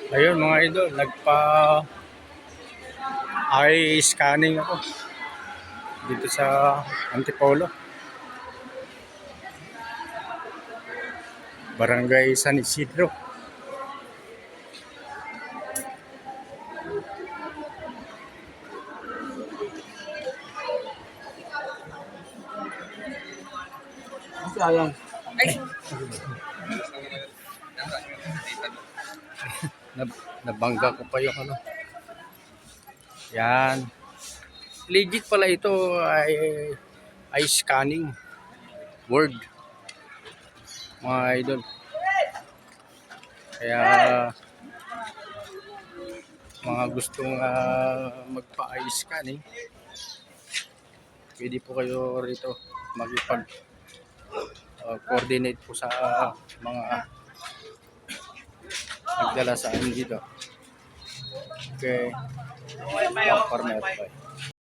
Ayun mga idol, eye scanning ako dito sa Antipolo, Barangay San Isidro. Sayang. Nabangga ko pa yung ano. Yan. Legit pala ito ay eye scanning. Word. Mga idol. Kaya mga gustong magpa-eye scanning, pwede po kayo rito magipag coordinate po sa mga nagdala sa amin dito. Okay. Partner.